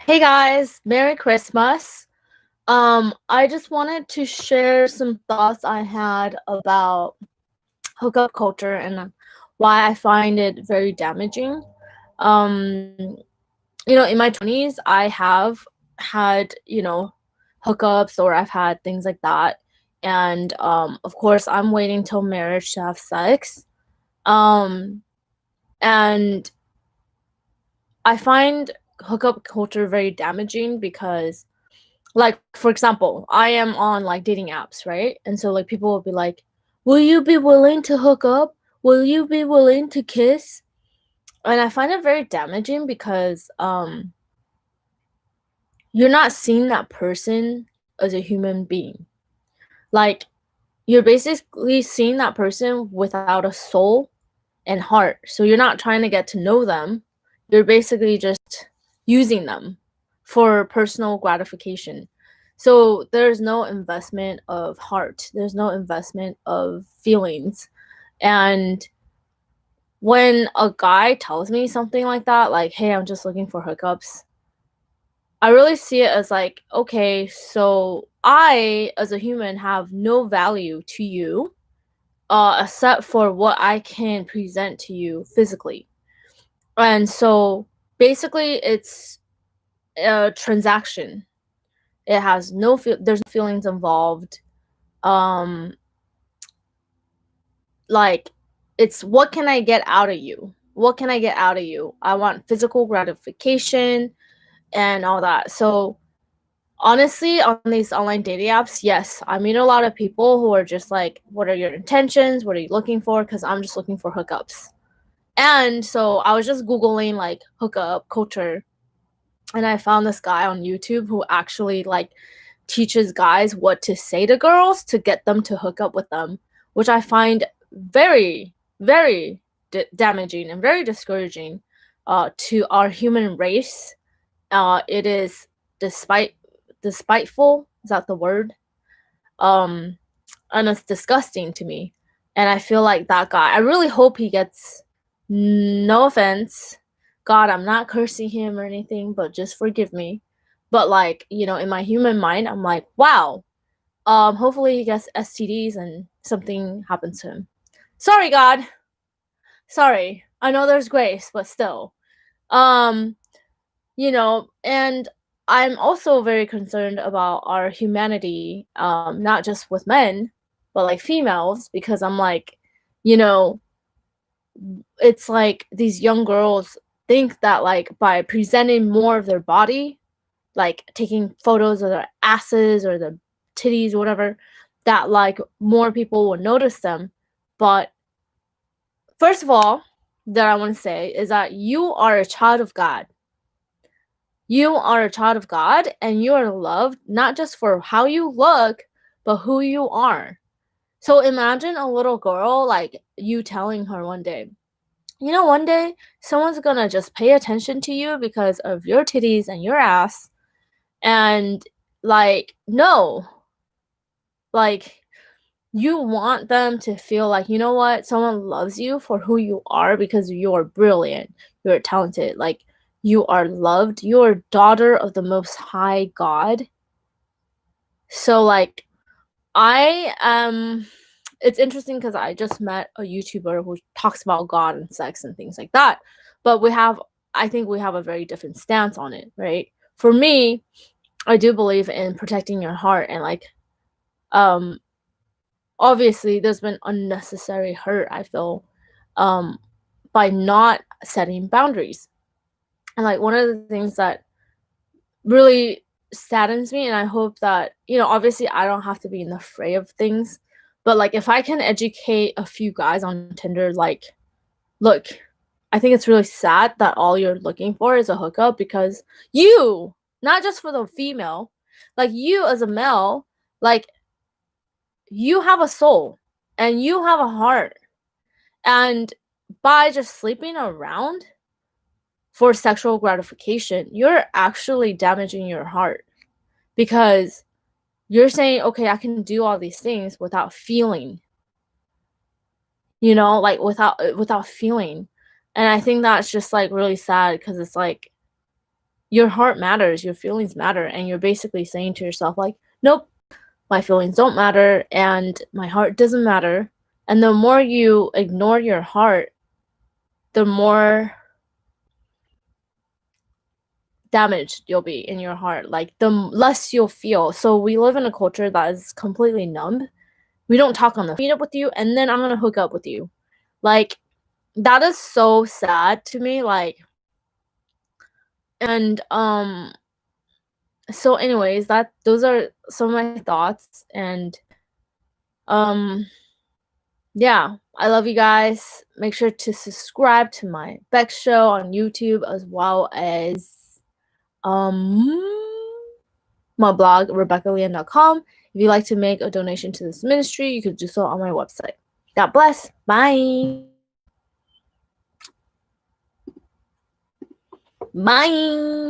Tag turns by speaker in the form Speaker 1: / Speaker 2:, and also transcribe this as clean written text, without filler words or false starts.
Speaker 1: Hey guys, Merry Christmas. I just wanted to share some thoughts I had about hookup culture and why I find it very damaging. Um, in my 20s, I have had, hookups or I've had things like that. And of course, I'm waiting till marriage to have sex. Um, and I find hookup culture very damaging because like for example, I am on like dating apps, right? And so like people will be like, "Will you be willing to hook up? Will you be willing to kiss?" And I find it very damaging because you're not seeing that person as a human being. Like you're basically seeing that person without a soul and heart. So you're not trying to get to know them. You're basically just using them for personal gratification. So there's no investment of heart. There's no investment of feelings. And when a guy tells me something like that, like, "Hey, I'm just looking for hookups," I really see it as like, okay, so I, as a human, have no value to you, except for what I can present to you physically. And so basically it's a transaction. It has there's no feelings involved. Um like it's what can I get out of you? What can I get out of you? I want physical gratification and all that. So honestly, on these online dating apps, yes, I meet a lot of people who are just like, what are your intentions? What are you looking for? Because I'm just looking for hookups. And so I was just Googling like hookup culture, and I found this guy on YouTube who actually like teaches guys what to say to girls to get them to hook up with them, which I find very, very damaging and very discouraging to our human race. It is despite despiteful. Is that the word? Um, and it's disgusting to me. And I feel like that guy. I really hope he gets no offense. God, I'm not cursing him or anything, but just forgive me. But like, in my human mind, I'm like, wow. Hopefully he gets STDs and something happens to him. Sorry, God. Sorry. I know there's grace, but still. Um, and I'm also very concerned about our humanity, not just with men, but like females, because I'm like, you know, it's like these young girls think that like by presenting more of their body, like taking photos of their asses or their titties or whatever, that like more people will notice them. But first of all, that I want to say is that you are a child of God. You are a child of God and you are loved not just for how you look, but who you are. So imagine a little girl like you telling her one day, one day someone's gonna just pay attention to you because of your titties and your ass. And like, no, like, you want them to feel like, you know what, someone loves you for who you are because you're brilliant, you're talented, like, you are loved, you're daughter of the most high God. So, like, I it's interesting because I just met a YouTuber who talks about God and sex and things like that. But I think we have a very different stance on it, right? For me, I do believe in protecting your heart and like, um, obviously there's been unnecessary hurt, I feel, um, by not setting boundaries. And like one of the things that really saddens me, and I hope that, obviously I don't have to be in the fray of things, but like if I can educate a few guys on Tinder, like, look, I think it's really sad that all you're looking for is a hookup because you, not just for the female, like you as a male, like you have a soul and you have a heart. And by just sleeping around for sexual gratification, you're actually damaging your heart because you're saying, okay, I can do all these things without feeling, like without feeling. And I think that's just like really sad because it's like your heart matters, your feelings matter, and you're basically saying to yourself like, nope, my feelings don't matter and my heart doesn't matter. And the more you ignore your heart, the more damaged you'll be in your heart, like the less you'll feel. So we live in a culture that is completely numb. We don't talk on the meet up with you and then I'm gonna hook up with you. Like, that is so sad to me. Like, and so anyways, those are some of my thoughts. And yeah, I love you guys. Make sure to subscribe to my Beck show on YouTube, as well as my blog, rebekkalien.com. If you'd like to make a donation to this ministry, you could do so on my website. God bless. Bye. Bye.